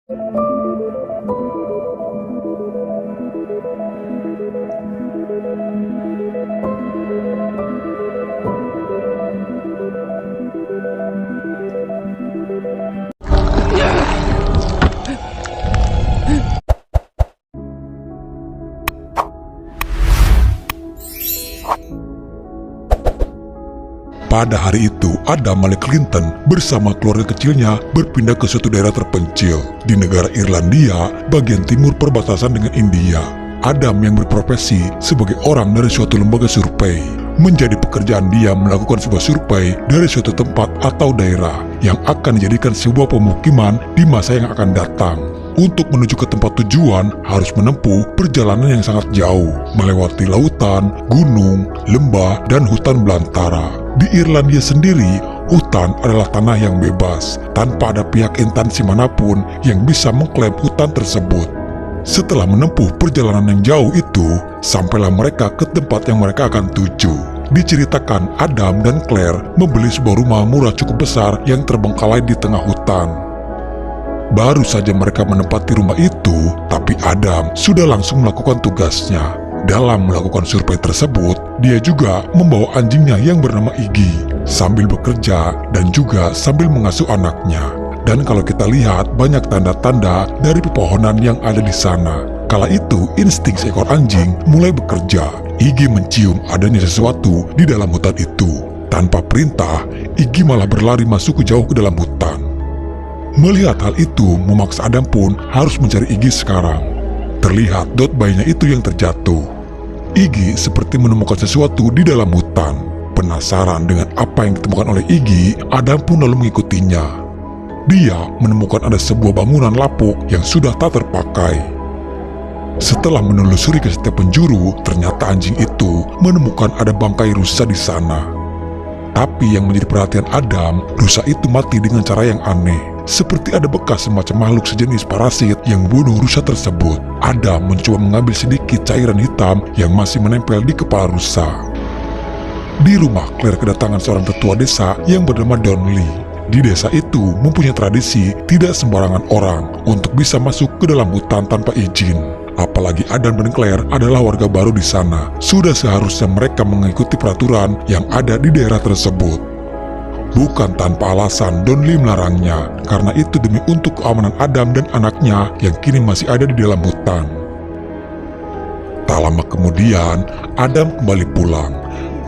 Pada hari itu, Adam Malik Clinton bersama keluarga kecilnya berpindah ke suatu daerah terpencil di negara Irlandia, bagian timur perbatasan dengan India. Adam yang berprofesi sebagai orang dari suatu lembaga survei, menjadi pekerjaan dia melakukan sebuah survei dari suatu tempat atau daerah yang akan dijadikan sebuah pemukiman di masa yang akan datang. Untuk menuju ke tempat tujuan harus menempuh perjalanan yang sangat jauh, melewati lautan, gunung, lembah, dan hutan belantara. Di Irlandia sendiri, hutan adalah tanah yang bebas, tanpa ada pihak instansi manapun yang bisa mengklaim hutan tersebut. Setelah menempuh perjalanan yang jauh itu, sampailah mereka ke tempat yang mereka akan tuju. Diceritakan Adam dan Claire membeli sebuah rumah murah cukup besar yang terbengkalai di tengah hutan. Baru saja mereka menempati rumah itu, tapi Adam sudah langsung melakukan tugasnya. Dalam melakukan survei tersebut, dia juga membawa anjingnya yang bernama Iggy sambil bekerja dan juga sambil mengasuh anaknya. Dan kalau kita lihat banyak tanda-tanda dari pepohonan yang ada di sana. Kala itu insting seekor anjing mulai bekerja. Iggy mencium adanya sesuatu di dalam hutan itu. Tanpa perintah, Iggy malah berlari masuk jauh ke dalam hutan. Melihat hal itu memaksa Adam pun harus mencari Iggy sekarang. Terlihat dot bayinya itu yang terjatuh. Iggy seperti menemukan sesuatu di dalam hutan. Penasaran dengan apa yang ditemukan oleh Iggy, Adam pun lalu mengikutinya. Dia menemukan ada sebuah bangunan lapuk yang sudah tak terpakai. Setelah menelusuri ke setiap penjuru, ternyata anjing itu menemukan ada bangkai rusa di sana. Tapi yang menjadi perhatian Adam, rusa itu mati dengan cara yang aneh. Seperti ada bekas semacam makhluk sejenis parasit yang membunuh rusa tersebut. Adam mencoba mengambil sedikit cairan hitam yang masih menempel di kepala rusa. Di rumah Claire kedatangan seorang tetua desa yang bernama Donnelly. Di desa itu mempunyai tradisi tidak sembarangan orang untuk bisa masuk ke dalam hutan tanpa izin. Apalagi Adam dan Claire adalah warga baru di sana. Sudah seharusnya mereka mengikuti peraturan yang ada di daerah tersebut. Bukan tanpa alasan Donnelly melarangnya, karena itu demi untuk keamanan Adam dan anaknya yang kini masih ada di dalam hutan. Tak lama kemudian, Adam kembali pulang.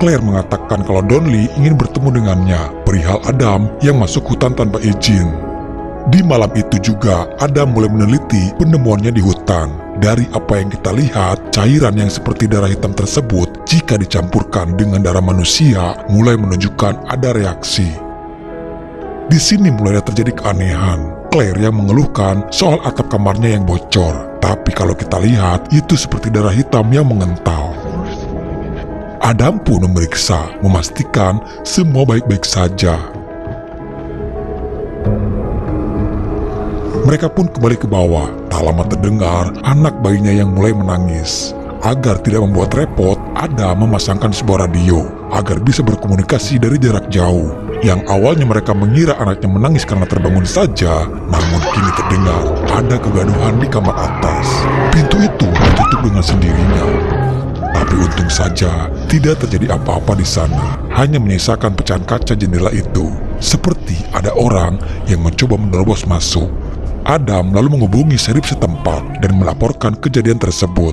Claire mengatakan kalau Donnelly ingin bertemu dengannya perihal Adam yang masuk hutan tanpa izin. Di malam itu juga, Adam mulai meneliti penemuannya di hutan. Dari apa yang kita lihat, cairan yang seperti darah hitam tersebut jika dicampurkan dengan darah manusia mulai menunjukkan ada reaksi. Di sini mulai terjadi keanehan. Claire yang mengeluhkan soal atap kamarnya yang bocor, tapi kalau kita lihat itu seperti darah hitam yang mengental. Adam pun memeriksa, memastikan semua baik-baik saja. Mereka pun kembali ke bawah. Tak lama terdengar anak bayinya yang mulai menangis. Agar tidak membuat repot, Adam memasangkan sebuah radio agar bisa berkomunikasi dari jarak jauh. Yang awalnya mereka mengira anaknya menangis karena terbangun saja, namun kini terdengar ada kegaduhan di kamar atas. Pintu itu ditutup dengan sendirinya. Tapi untung saja tidak terjadi apa-apa di sana. Hanya menyisakan pecahan kaca jendela itu. Seperti ada orang yang mencoba menerobos masuk. Adam lalu menghubungi serip setempat dan melaporkan kejadian tersebut.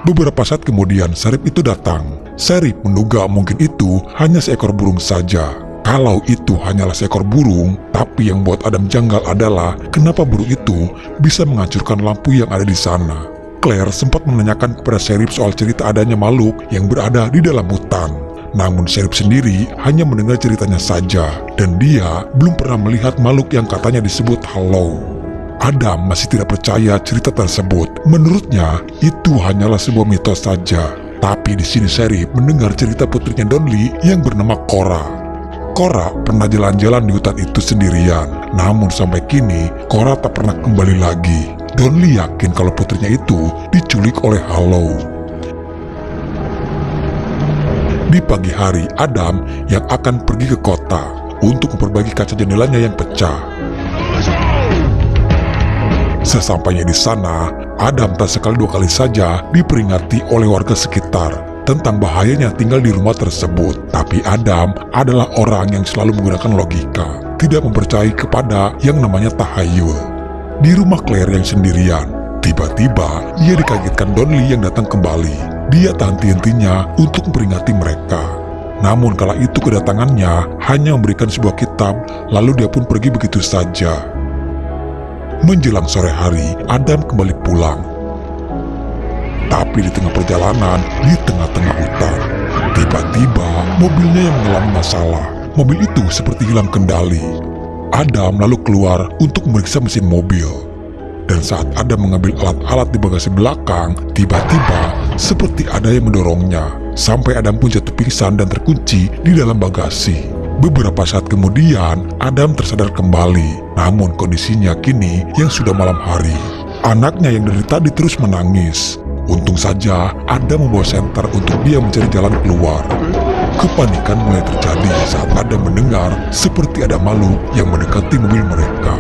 Beberapa saat kemudian serip itu datang. Serip menduga mungkin itu hanya seekor burung saja. Kalau itu hanyalah seekor burung, tapi yang buat Adam janggal adalah kenapa burung itu bisa menghancurkan lampu yang ada di sana. Claire sempat menanyakan kepada serip soal cerita adanya makhluk yang berada di dalam hutan. Namun serip sendiri hanya mendengar ceritanya saja, dan dia belum pernah melihat makhluk yang katanya disebut Hallow. Adam masih tidak percaya cerita tersebut. Menurutnya itu hanyalah sebuah mitos saja. Tapi di sini Serif mendengar cerita putrinya Donnelly yang bernama Cora. Cora pernah jalan-jalan di hutan itu sendirian. Namun sampai kini Cora tak pernah kembali lagi. Donnelly yakin kalau putrinya itu diculik oleh Hallow. Di pagi hari, Adam yang akan pergi ke kota untuk memperbaiki kaca jendelanya yang pecah. Sesampainya di sana, Adam tak sekali dua kali saja diperingati oleh warga sekitar tentang bahayanya tinggal di rumah tersebut. Tapi Adam adalah orang yang selalu menggunakan logika, tidak mempercayai kepada yang namanya tahayul. Di rumah Claire yang sendirian, tiba-tiba ia dikagetkan Donley yang datang kembali. Dia tak henti-hentinya untuk memperingati mereka. Namun kala itu kedatangannya hanya memberikan sebuah kitab, lalu dia pun pergi begitu saja. Menjelang sore hari, Adam kembali pulang. Tapi di tengah perjalanan, di tengah-tengah hutan, tiba-tiba mobilnya yang mengalami masalah. Mobil itu seperti hilang kendali. Adam lalu keluar untuk memeriksa mesin mobil. Dan saat Adam mengambil alat-alat di bagasi belakang, tiba-tiba seperti ada yang mendorongnya. Sampai Adam pun jatuh pingsan dan terkunci di dalam bagasi. Beberapa saat kemudian, Adam tersadar kembali. Namun kondisinya kini yang sudah malam hari. Anaknya yang dari tadi terus menangis. Untung saja Adam membawa senter untuk dia mencari jalan keluar. Kepanikan mulai terjadi saat Adam mendengar seperti ada makhluk yang mendekati mobil mereka.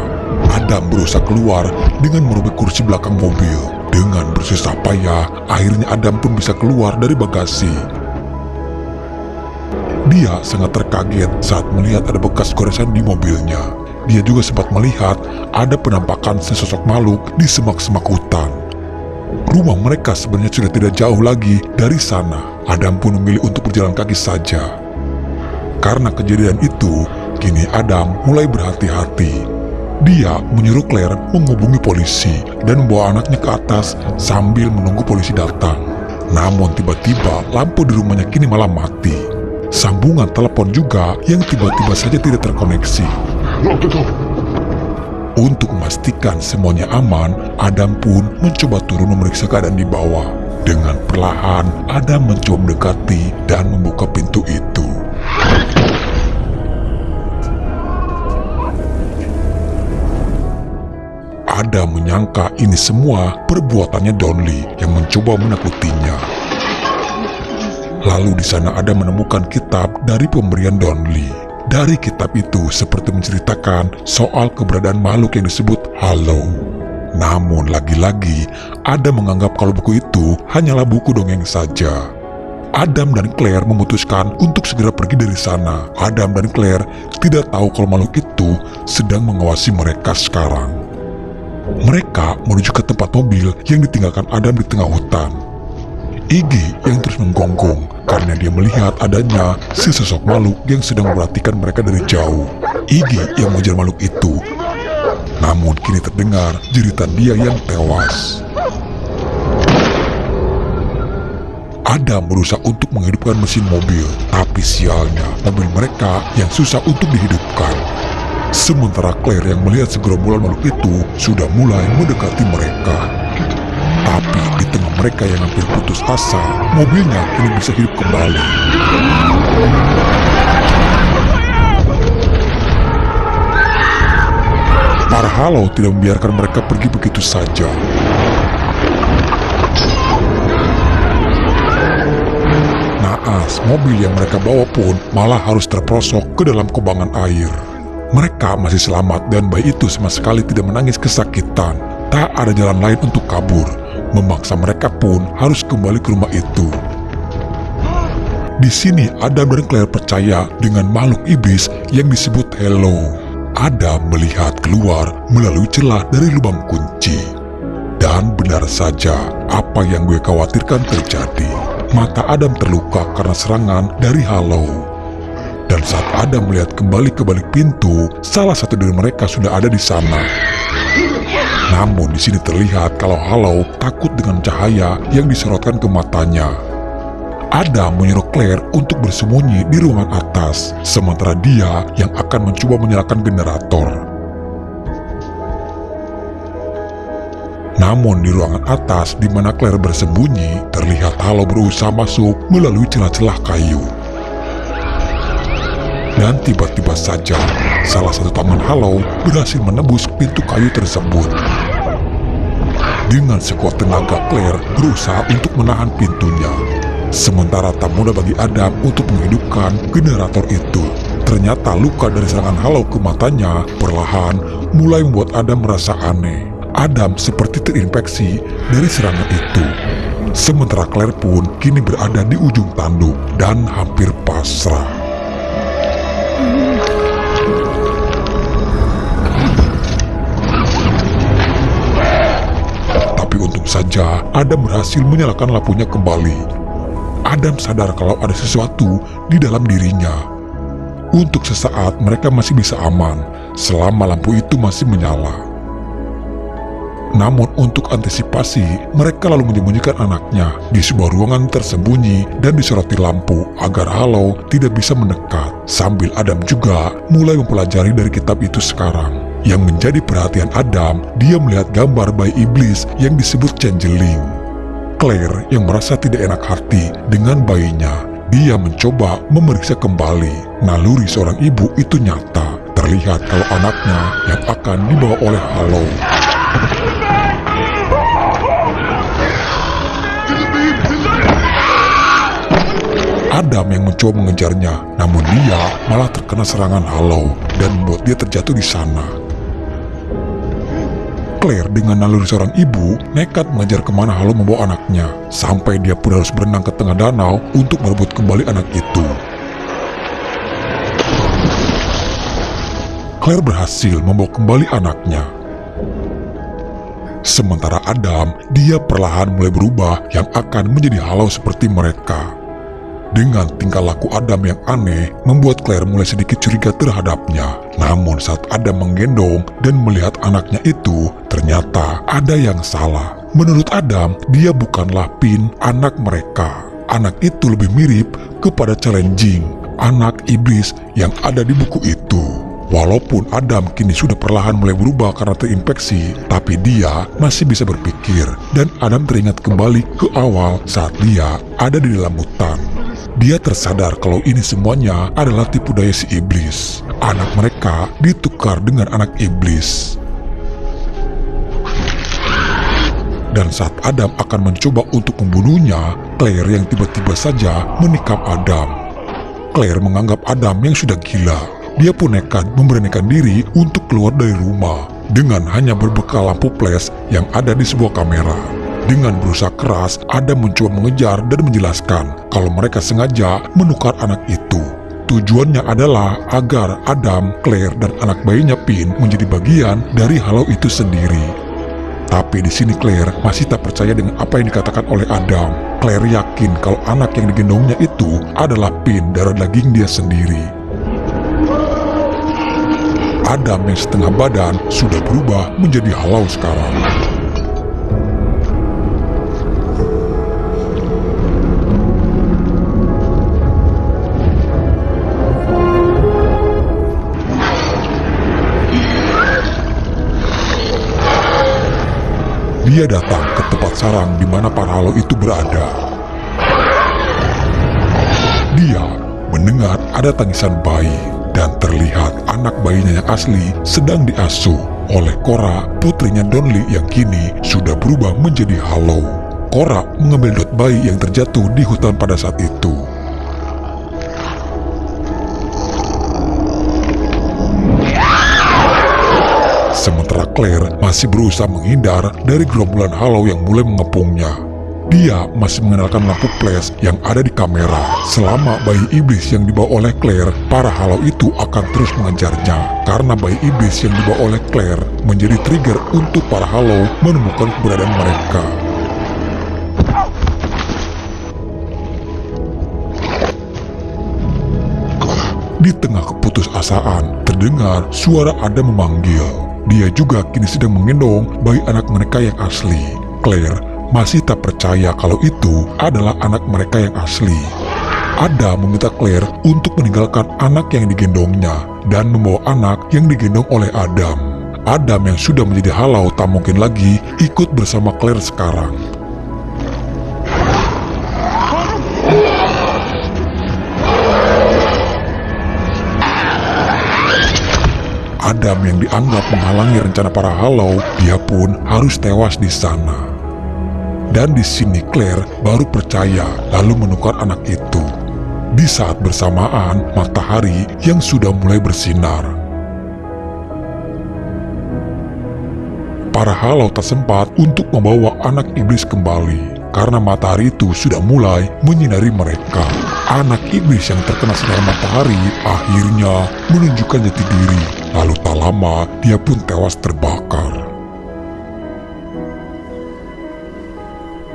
Adam berusaha keluar dengan merobek kursi belakang mobil. Dengan bersusah payah, akhirnya Adam pun bisa keluar dari bagasi. Dia sangat terkaget saat melihat ada bekas goresan di mobilnya. Dia juga sempat melihat ada penampakan sesosok makhluk di semak-semak hutan. Rumah mereka sebenarnya sudah tidak jauh lagi dari sana. Adam pun memilih untuk berjalan kaki saja. Karena kejadian itu, kini Adam mulai berhati-hati. Dia menyuruh Claire menghubungi polisi dan membawa anaknya ke atas sambil menunggu polisi datang. Namun tiba-tiba lampu di rumahnya kini malah mati. Sambungan telepon juga yang tiba-tiba saja tidak terkoneksi. Untuk memastikan semuanya aman, Adam pun mencoba turun memeriksa keadaan di bawah. Dengan perlahan, Adam mencoba mendekati dan membuka pintu itu. Adam menyangka ini semua perbuatannya Donley yang mencoba menakutinya. Lalu di sana Adam menemukan kitab dari pemberian Donley. Dari kitab itu seperti menceritakan soal keberadaan makhluk yang disebut Hollow. Namun lagi-lagi Adam menganggap kalau buku itu hanyalah buku dongeng saja. Adam dan Claire memutuskan untuk segera pergi dari sana. Adam dan Claire tidak tahu kalau makhluk itu sedang mengawasi mereka sekarang. Mereka menuju ke tempat mobil yang ditinggalkan Adam di tengah hutan. Iggy yang terus menggonggong karena dia melihat adanya sesosok makhluk yang sedang memperhatikan mereka dari jauh. Iggy yang mengejar makhluk itu. Namun kini terdengar jeritan dia yang tewas. Adam berusaha untuk menghidupkan mesin mobil, tapi sialnya mobil mereka yang susah untuk dihidupkan. Sementara Claire yang melihat segerombolan makhluk itu sudah mulai mendekati mereka. Tapi di tengah mereka yang hampir putus asa, mobilnya kini bisa hidup kembali. Para Hollow tidak membiarkan mereka pergi begitu saja. Naas, mobil yang mereka bawa pun malah harus terperosok ke dalam kubangan air. Mereka masih selamat dan bayi itu sama sekali tidak menangis kesakitan. Tak ada jalan lain untuk kabur. Memaksa mereka pun harus kembali ke rumah itu. Di sini Adam dan Claire percaya dengan makhluk iblis yang disebut Hollow. Adam melihat keluar melalui celah dari lubang kunci. Dan benar saja apa yang gue khawatirkan terjadi. Mata Adam terluka karena serangan dari Hollow. Dan saat Adam melihat kembali ke balik pintu, salah satu dari mereka sudah ada di sana. Namun di sini terlihat kalau Hollow takut dengan cahaya yang disorotkan ke matanya. Adam menyuruh Claire untuk bersembunyi di ruangan atas, sementara dia yang akan mencoba menyalakan generator. Namun di ruangan atas di mana Claire bersembunyi, terlihat Hollow berusaha masuk melalui celah-celah kayu. Dan tiba-tiba saja, salah satu tangan Hollow berhasil menembus pintu kayu tersebut. Dengan sekuat tenaga, Claire berusaha untuk menahan pintunya. Sementara tak mudah bagi Adam untuk menghidupkan generator itu. Ternyata luka dari serangan Hollow ke matanya perlahan mulai membuat Adam merasa aneh. Adam seperti terinfeksi dari serangan itu. Sementara Claire pun kini berada di ujung tanduk dan hampir pasrah. Tapi untung saja Adam berhasil menyalakan lampunya kembali. Adam sadar kalau ada sesuatu di dalam dirinya. Untuk sesaat mereka masih bisa aman selama lampu itu masih menyala. Namun untuk antisipasi, mereka lalu menyembunyikan anaknya di sebuah ruangan tersembunyi dan disoroti lampu agar halau tidak bisa mendekat. Sambil Adam juga mulai mempelajari dari kitab itu sekarang. Yang menjadi perhatian Adam, dia melihat gambar bayi iblis yang disebut changeling. Claire yang merasa tidak enak hati dengan bayinya, dia mencoba memeriksa kembali. Naluri seorang ibu itu nyata. Terlihat kalau anaknya yang akan dibawa oleh halau. Adam yang mencoba mengejarnya, namun dia malah terkena serangan halau dan membuat dia terjatuh di sana. Claire dengan naluri seorang ibu nekat mengejar kemana halau membawa anaknya, sampai dia pun harus berenang ke tengah danau untuk merebut kembali anak itu. Claire berhasil membawa kembali anaknya. Sementara Adam, dia perlahan mulai berubah yang akan menjadi halau seperti mereka. Dengan tingkah laku Adam yang aneh, membuat Claire mulai sedikit curiga terhadapnya. Namun saat Adam menggendong dan melihat anaknya itu, ternyata ada yang salah. Menurut Adam, dia bukanlah Pin, anak mereka. Anak itu lebih mirip kepada Challenging, anak iblis yang ada di buku itu. Walaupun Adam kini sudah perlahan mulai berubah karena terinfeksi, tapi dia masih bisa berpikir. Dan Adam teringat kembali ke awal saat dia ada di dalam hutan. Dia tersadar kalau ini semuanya adalah tipu daya si iblis. Anak mereka ditukar dengan anak iblis. Dan saat Adam akan mencoba untuk membunuhnya, Claire yang tiba-tiba saja menikam Adam. Claire menganggap Adam yang sudah gila. Dia pun nekat memberanikan diri untuk keluar dari rumah dengan hanya berbekal lampu flash yang ada di sebuah kamera. Dengan berusaha keras, Adam mencoba mengejar dan menjelaskan kalau mereka sengaja menukar anak itu. Tujuannya adalah agar Adam, Claire, dan anak bayinya Pin menjadi bagian dari halau itu sendiri. Tapi di sini Claire masih tak percaya dengan apa yang dikatakan oleh Adam. Claire yakin kalau anak yang digendongnya itu adalah Pin, darah daging dia sendiri. Adam yang setengah badan sudah berubah menjadi halau sekarang. Dia datang ke tempat sarang di mana para halau itu berada. Dia mendengar ada tangisan bayi dan terlihat anak bayinya yang asli sedang diasuh oleh Cora, putrinya Donley yang kini sudah berubah menjadi halau. Cora mengambil dot bayi yang terjatuh di hutan pada saat itu. Sementara Claire masih berusaha menghindar dari gerombolan halau yang mulai mengepungnya. Dia masih mengenalkan lampu flash yang ada di kamera. Selama bayi iblis yang dibawa oleh Claire, para halau itu akan terus mengejarnya. Karena bayi iblis yang dibawa oleh Claire menjadi trigger untuk para halau menemukan keberadaan mereka. Di tengah keputusasaan, terdengar suara Adam memanggil. Dia juga kini sedang menggendong bayi anak mereka yang asli. Claire masih tak percaya kalau itu adalah anak mereka yang asli. Adam meminta Claire untuk meninggalkan anak yang digendongnya dan membawa anak yang digendong oleh Adam. Adam yang sudah menjadi halau tak mungkin lagi ikut bersama Claire sekarang. Adam yang dianggap menghalangi rencana para halau, dia pun harus tewas di sana. Dan di sini Claire baru percaya lalu menukar anak itu. Di saat bersamaan, matahari yang sudah mulai bersinar. Para halau tak sempat untuk membawa anak iblis kembali, karena matahari itu sudah mulai menyinari mereka. Anak iblis yang terkena sinar matahari akhirnya menunjukkan jati diri. Lalu tak lama dia pun tewas terbakar.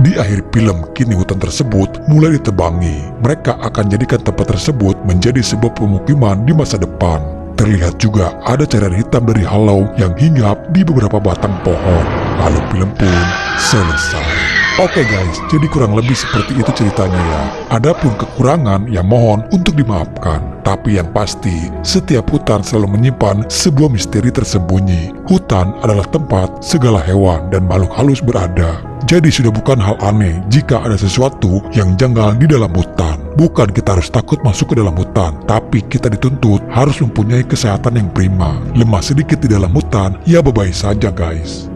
Di akhir film, kini hutan tersebut mulai ditebangi. Mereka akan jadikan tempat tersebut menjadi sebuah pemukiman di masa depan. Terlihat juga ada cairan hitam dari halau yang hinggap di beberapa batang pohon. Lalu film pun selesai. Oke guys, jadi kurang lebih seperti itu ceritanya ya. Adapun kekurangan ya mohon untuk dimaafkan. Tapi yang pasti, setiap hutan selalu menyimpan sebuah misteri tersembunyi. Hutan adalah tempat segala hewan dan makhluk halus berada. Jadi sudah bukan hal aneh jika ada sesuatu yang janggal di dalam hutan. Bukan kita harus takut masuk ke dalam hutan, tapi kita dituntut harus mempunyai kesehatan yang prima. Lemah sedikit di dalam hutan, ya bye-bye saja guys.